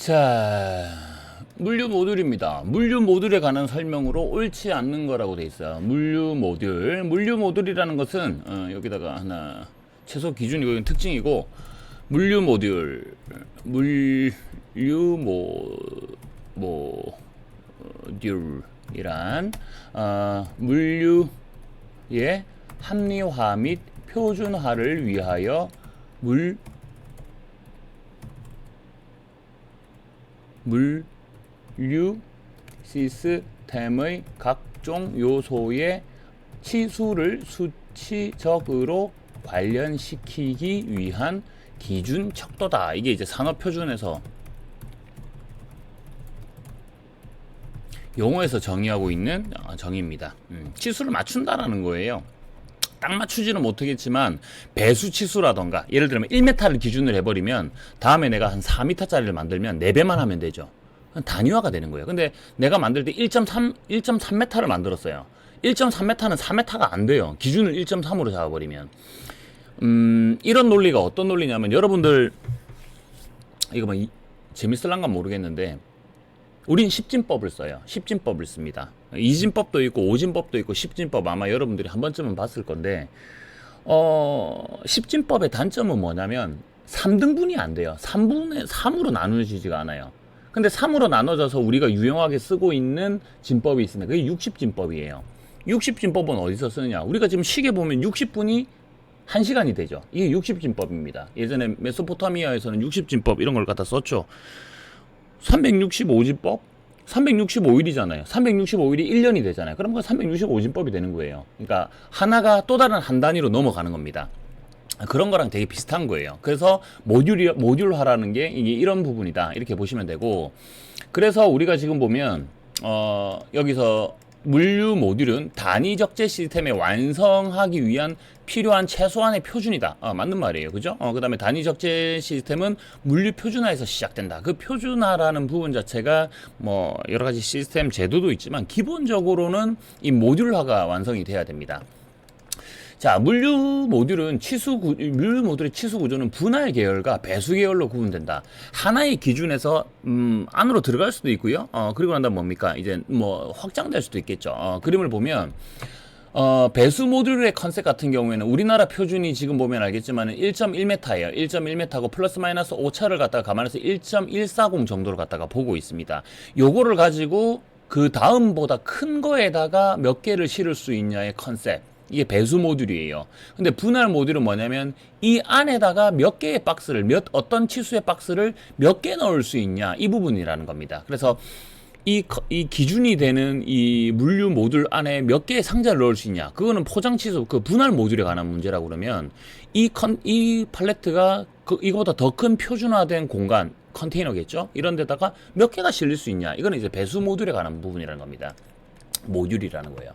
자, 물류 모듈입니다. 물류 모듈에 관한 설명으로 옳지 않는 거라고 돼 있어요. 물류 모듈. 물류 모듈이라는 것은 여기다가 하나 최소 기준이고 이건 특징이고, 물류 모듈, 물류 모듈이란 물류의 합리화 및 표준화를 위하여 물류 시스템의 각종 요소의 치수를 수치적으로 관련시키기 위한 기준 척도다. 이게 이제 산업표준에서 용어에서 정의하고 있는 정의입니다. 치수를 맞춘다라는 거예요. 딱 맞추지는 못하겠지만 배수 치수라던가, 예를 들면 1m를 기준으로 해버리면 다음에 내가 한 4m짜리를 만들면 4배만 하면 되죠. 단위화가 되는 거예요. 근데 내가 만들 때 1.3m를 만들었어요. 1.3m는 4m가 안 돼요. 기준을 1.3으로 잡아버리면. 이런 논리가 어떤 논리냐면, 여러분들 이거 뭐 재밌을란가 모르겠는데, 우린 십진법을 써요. 십진법을 씁니다. 이진법도 있고 오진법도 있고 십진법, 아마 여러분들이 한 번쯤은 봤을 건데, 십진법의 단점은 뭐냐면 3등분이 안 돼요. 3분의 3으로 나누어지지가 않아요. 근데 3으로 나눠져서 우리가 유용하게 쓰고 있는 진법이 있습니다. 그게 60진법이에요. 60진법은 어디서 쓰느냐? 우리가 지금 시계 보면 60분이 1시간이 되죠. 이게 60진법입니다. 예전에 메소포타미아에서는 60진법 이런 걸 갖다 썼죠. 365진법? 365일이잖아요. 365일이 1년이 되잖아요. 그럼 그 365진법이 되는 거예요. 그러니까 하나가 또 다른 한 단위로 넘어가는 겁니다. 그런 거랑 되게 비슷한 거예요. 그래서 모듈화라는 게 이게 이런 부분이다, 이렇게 보시면 되고, 그래서 우리가 지금 보면 여기서 물류 모듈은 단위 적재 시스템을 완성하기 위한 필요한 최소한의 표준이다. 맞는 말이에요. 그죠? 그 다음에 단위 적재 시스템은 물류 표준화에서 시작된다. 그 표준화라는 부분 자체가 뭐 여러 가지 시스템 제도도 있지만, 기본적으로는 이 모듈화가 완성이 돼야 됩니다. 자, 물류 모듈의 치수 구조는 분할 계열과 배수 계열로 구분된다. 하나의 기준에서 안으로 들어갈 수도 있고요. 그리고 난 다음 뭡니까? 이제 뭐 확장될 수도 있겠죠. 그림을 보면 배수 모듈의 컨셉 같은 경우에는 우리나라 표준이 지금 보면 알겠지만 1.1m예요. 1.1m고 플러스 마이너스 오차를 갖다가 감안해서 1.140 정도를 갖다가 보고 있습니다. 요거를 가지고 그 다음보다 큰 거에다가 몇 개를 실을 수 있냐의 컨셉. 이게 배수 모듈이에요. 근데 분할 모듈은 뭐냐면 이 안에다가 몇 개의 박스를, 어떤 치수의 박스를 몇 개 넣을 수 있냐, 이 부분이라는 겁니다. 그래서 이 기준이 되는 이 물류 모듈 안에 몇 개의 상자를 넣을 수 있냐, 그거는 포장 치수, 그 분할 모듈에 관한 문제라고 그러면, 이 팔레트가 이거보다 더 큰 표준화된 공간, 컨테이너겠죠? 이런 데다가 몇 개가 실릴 수 있냐, 이거는 이제 배수 모듈에 관한 부분이라는 겁니다. 모듈이라는 거예요.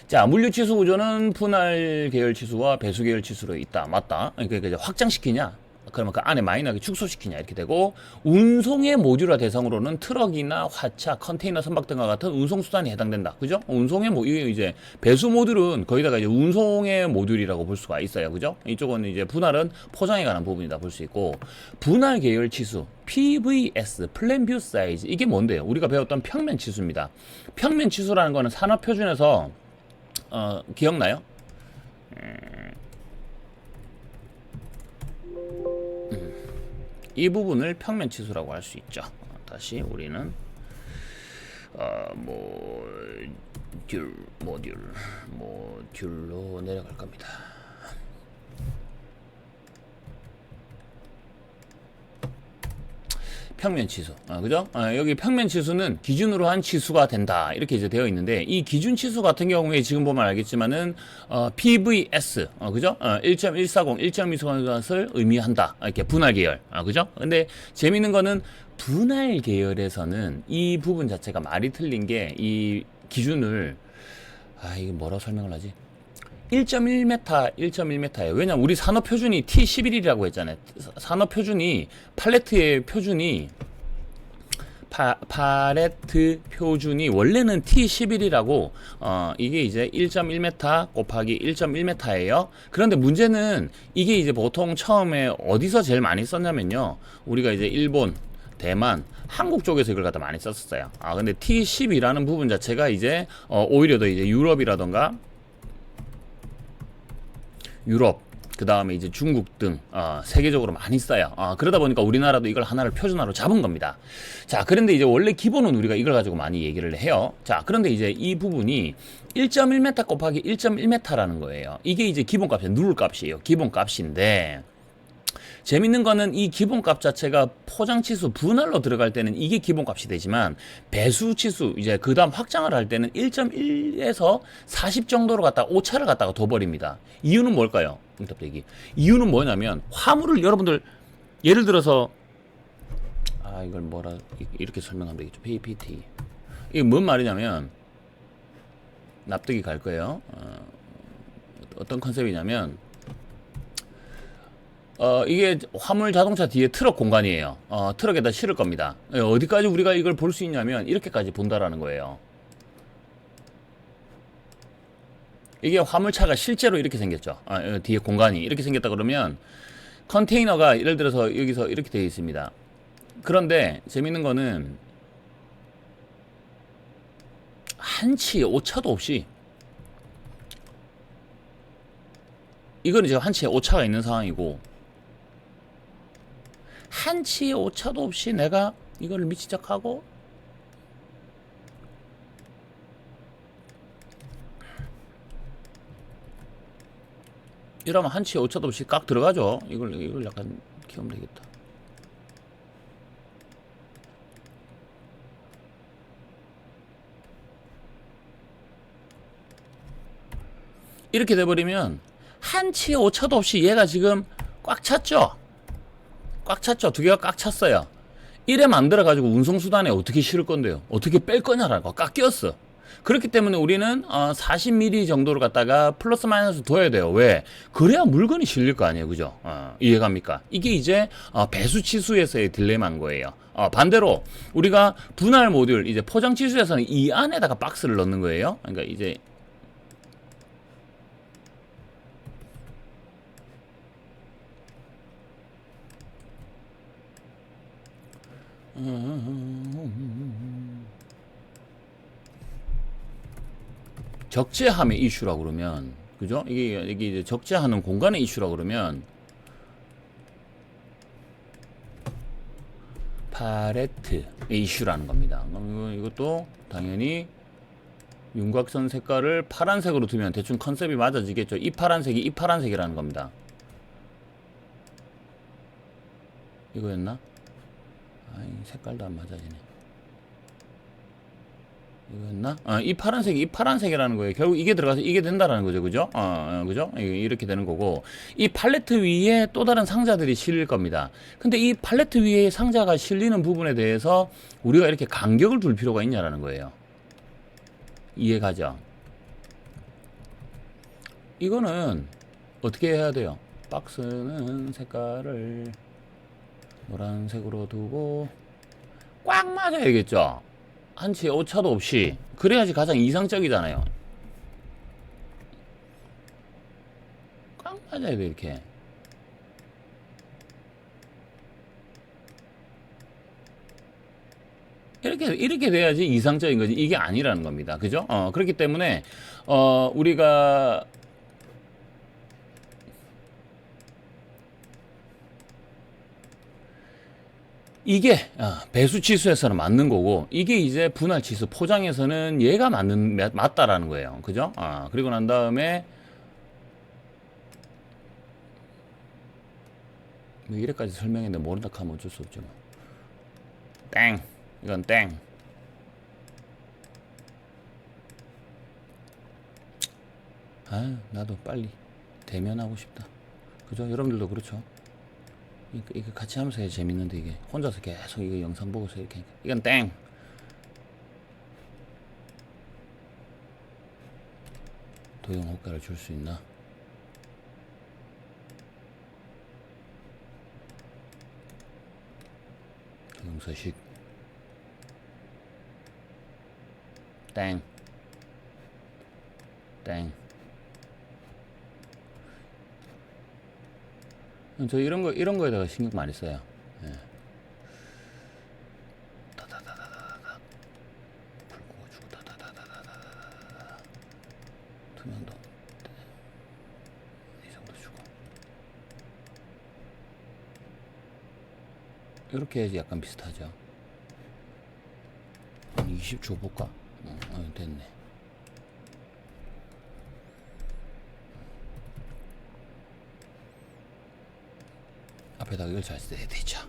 자, 물류 치수 구조는 분할 계열 치수와 배수 계열 치수로 있다. 맞다. 그러니까 이제 확장시키냐? 그러면 그 안에 마이너하게 축소시키냐? 이렇게 되고, 운송의 모듈화 대상으로는 트럭이나 화차, 컨테이너 선박 등과 같은 운송수단이 해당된다. 그죠? 이게 이제 배수 모듈은 거기다가 이제 운송의 모듈이라고 볼 수가 있어요. 그죠? 이쪽은 이제 분할은 포장에 관한 부분이다 볼 수 있고, 분할 계열 치수, PVS, 플랜 뷰 사이즈, 이게 뭔데요? 우리가 배웠던 평면 치수입니다. 평면 치수라는 거는 산업표준에서 기억나요? 이 부분을 평면 치수라고 할 수 있죠. 다시 우리는 모듈로 내려갈 겁니다. 평면 치수, 그죠? 여기 평면 치수는 기준으로 한 치수가 된다, 이렇게 이제 되어 있는데, 이 기준 치수 같은 경우에 지금 보면 알겠지만은 PVS, 그죠? 1.140, 1.240을 의미한다, 이렇게 분할 계열, 그죠? 근데 재밌는 거는 분할 계열에서는 이 부분 자체가 말이 틀린 게, 이 기준을 이게 뭐라고 설명을 하지? 1.1m예요. 왜냐면 우리 산업 표준이 T11이라고 했잖아요. 산업 표준이 팔레트의 표준이 팔레트 표준이 원래는 T11이라고 이게 이제 1.1m 곱하기 1.1m예요. 그런데 문제는 이게 이제 보통 처음에 어디서 제일 많이 썼냐면요. 우리가 이제 일본, 대만, 한국 쪽에서 이걸 갖다 많이 썼었어요. 근데 T10이라는 부분 자체가 이제 오히려 더 이제 유럽이라던가 유럽, 그 다음에 이제 중국 등 세계적으로 많이 써요. 그러다 보니까 우리나라도 이걸 하나를 표준화로 잡은 겁니다. 자, 그런데 이제 원래 기본은 우리가 이걸 가지고 많이 얘기를 해요. 자, 그런데 이제 이 부분이 1.1m 곱하기 1.1m라는 거예요. 이게 이제 기본값이에요. 누를 값이에요. 기본값인데 재밌는 거는 이 기본값 자체가 포장치수 분할로 들어갈 때는 이게 기본값이 되지만 배수치수 이제 그 다음 확장을 할 때는 1.1에서 40 정도로 갖다가 오차를 갖다가 둬버립니다. 이유는 뭘까요? 이유는 뭐냐면 화물을 여러분들 예를 들어서 이걸 뭐라 이렇게 설명하면 되겠죠. PPT 이게 뭔 말이냐면 납득이 갈 거예요. 어떤 컨셉이냐면 이게 화물 자동차 뒤에 트럭 공간이에요. 트럭에다 실을 겁니다. 어디까지 우리가 이걸 볼 수 있냐면 이렇게까지 본다라는 거예요. 이게 화물차가 실제로 이렇게 생겼죠. 뒤에 공간이 이렇게 생겼다 그러면 컨테이너가 예를 들어서 여기서 이렇게 되어 있습니다. 그런데 재밌는 거는 한치의 오차도 없이 이거는 지금 한치의 오차가 있는 상황이고 한치의 오차도 없이 내가 이거를 미치작하고 이러면 한치의 오차도 없이 깍 들어가죠. 이걸 약간 키우면 되겠다. 이렇게 돼버리면 한치의 오차도 없이 얘가 지금 꽉 찼죠. 꽉 찼죠. 두 개가 꽉 찼어요. 이래 만들어가지고 운송수단에 어떻게 실을 건데요? 어떻게 뺄 거냐라고 꽉 끼었어. 그렇기 때문에 우리는 40mm 정도로 갖다가 플러스 마이너스 둬야 돼요. 왜? 그래야 물건이 실릴 거 아니에요. 그죠? 이해갑니까? 이게 이제 배수치수에서의 딜레마인 거예요. 반대로 우리가 분할 모듈 이제 포장치수에서는 이 안에다가 박스를 넣는 거예요. 그러니까 이제 적재함의 이슈라 그러면 그죠? 이게 이제 적재하는 공간의 이슈라 그러면 팔레트의 이슈라는 겁니다. 이것도 당연히 윤곽선 색깔을 파란색으로 두면 대충 컨셉이 맞아지겠죠. 이 파란색이 이 파란색이라는 겁니다. 이거였나? 색깔도 안 맞아지네. 이거였나? 이 파란색이 이 파란색이라는 거예요. 결국 이게 들어가서 이게 된다라는 거죠. 그죠? 그죠? 이렇게 되는 거고. 이 팔레트 위에 또 다른 상자들이 실릴 겁니다. 근데 이 팔레트 위에 상자가 실리는 부분에 대해서 우리가 이렇게 간격을 둘 필요가 있냐라는 거예요. 이해가죠? 이거는 어떻게 해야 돼요? 박스는 색깔을 노란색으로 두고 꽉 맞아야겠죠. 한치의 오차도 없이. 그래야지 가장 이상적이잖아요. 꽉 맞아야 돼. 이렇게 돼야지 이상적인 거지. 이게 아니라는 겁니다. 그죠? 그렇기 때문에 우리가 이게 배수치수에서는 맞는 거고 이게 이제 분할치수 포장에서는 얘가 맞다라는 거예요. 그죠? 그리고 난 다음에 뭐 이래까지 설명했는데 모른다 하면 어쩔 수 없죠. 땡. 이건 땡. 나도 빨리 대면하고 싶다. 그죠? 여러분들도 그렇죠? 이거 같이 하면서 해야 재밌는데 이게 혼자서 계속 이거 영상 보고서 이렇게 하니까. 이건 땡. 도형 효과를 줄 수 있나? 도형서식 땡. 땡. 저 이런 거에다가 신경 많이 써요. 예. 투명도 이 정도 주고 이렇게 해야지 약간 비슷하죠. 20 줘볼까? 됐네. 앞에다가 이걸 잘 써야 되죠.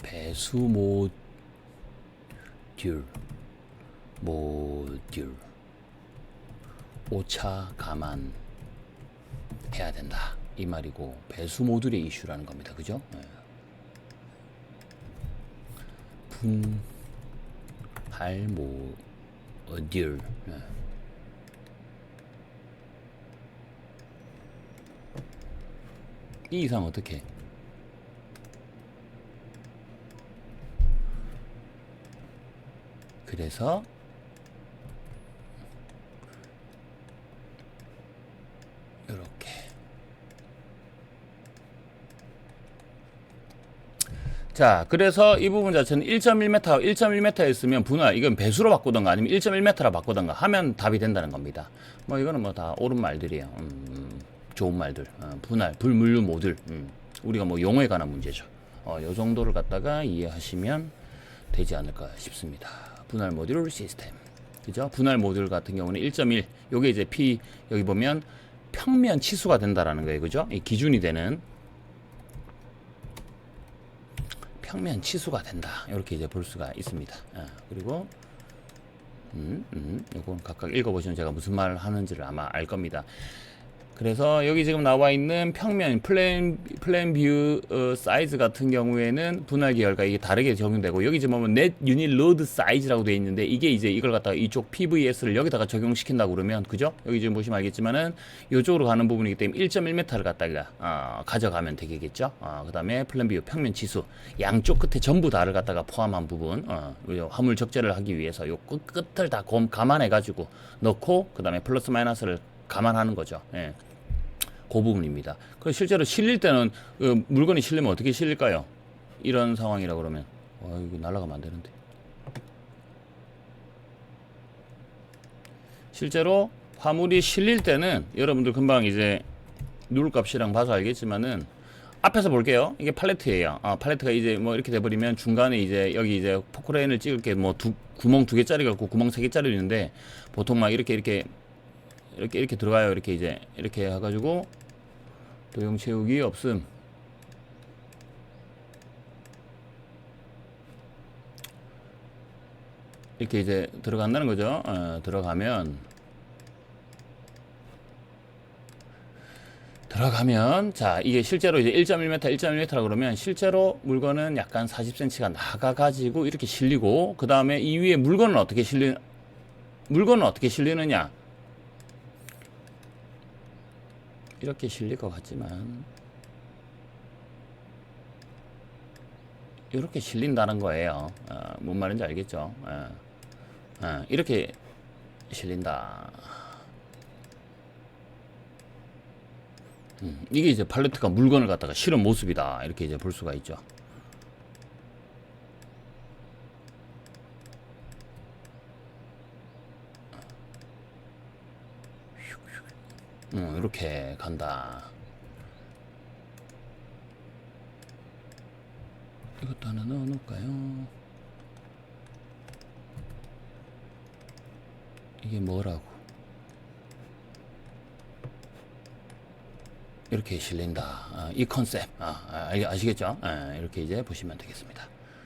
배수 모듈 오차 감안 해야 된다 이 말이고, 배수 모듈의 이슈라는 겁니다. 그죠? 분할 모듈 이 이상 어떻게? 그래서 이렇게 자, 그래서 이 부분 자체는 1.1m였으면 분할 이건 배수로 바꾸던가 아니면 1.1m라 바꾸던가 하면 답이 된다는 겁니다. 뭐 이거는 뭐 다 옳은 말들이에요. 좋은 말들. 분할, 불물류 모듈. 우리가 뭐 용어에 관한 문제죠. 요 정도를 갖다가 이해하시면 되지 않을까 싶습니다. 분할 모듈 시스템. 그죠? 분할 모듈 같은 경우는 1.1. 요게 이제 P 여기 보면 평면 치수가 된다라는 거예요. 그죠? 이 기준이 되는 평면 치수가 된다. 이렇게 이제 볼 수가 있습니다. 그리고 요건 각각 읽어보시면 제가 무슨 말을 하는지를 아마 알 겁니다. 그래서 여기 지금 나와 있는 평면 플랜 뷰 사이즈 같은 경우에는 분할 계열과 이게 다르게 적용되고, 여기 지금 보면 넷 유닛 로드 사이즈라고 되어 있는데 이게 이제 이걸 갖다가 이쪽 PVS를 여기다가 적용시킨다고 그러면, 그죠? 여기 지금 보시면 알겠지만은 이쪽으로 가는 부분이기 때문에 1.1m를 갖다가 가져가면 되겠죠. 그 다음에 플랜 뷰 평면 지수 양쪽 끝에 전부 다를 갖다가 포함한 부분, 화물 적재를 하기 위해서 요 끝을 다 감안해 가지고 넣고, 그 다음에 플러스 마이너스를 감안하는 거죠. 예. 그 부분입니다. 그 실제로 실릴 때는 물건이 실리면 어떻게 실릴까요? 이런 상황이라 그러면 이거 날아가면 안 되는데. 실제로 화물이 실릴 때는 여러분들 금방 이제 누를 값이랑 봐서 알겠지만은 앞에서 볼게요. 이게 팔레트예요. 팔레트가 이제 뭐 이렇게 돼버리면 중간에 이제 여기 이제 포크레인을 찍을 게 뭐 구멍 2개짜리가 있고 구멍 3개짜리 있는데, 보통 막 이렇게 들어가요. 이렇게 이제 이렇게 해가지고 도형 채우기 없음. 이렇게 이제 들어간다는 거죠. 들어가면 자, 이게 실제로 이제 1.1m 그러면 실제로 물건은 약간 40cm가 나가가지고 이렇게 실리고, 그 다음에 이 위에 물건은 어떻게 실리느냐? 이렇게 실릴 것 같지만 이렇게 실린다는 거예요. 뭔 말인지 알겠죠? 이렇게 실린다. 이게 이제 팔레트가 물건을 갖다가 실은 모습이다. 이렇게 이제 볼 수가 있죠. 이렇게 간다. 이것도 하나 넣어 놓을까요? 이게 뭐라고? 이렇게 실린다. 이 컨셉. 아시겠죠? 이렇게 이제 보시면 되겠습니다.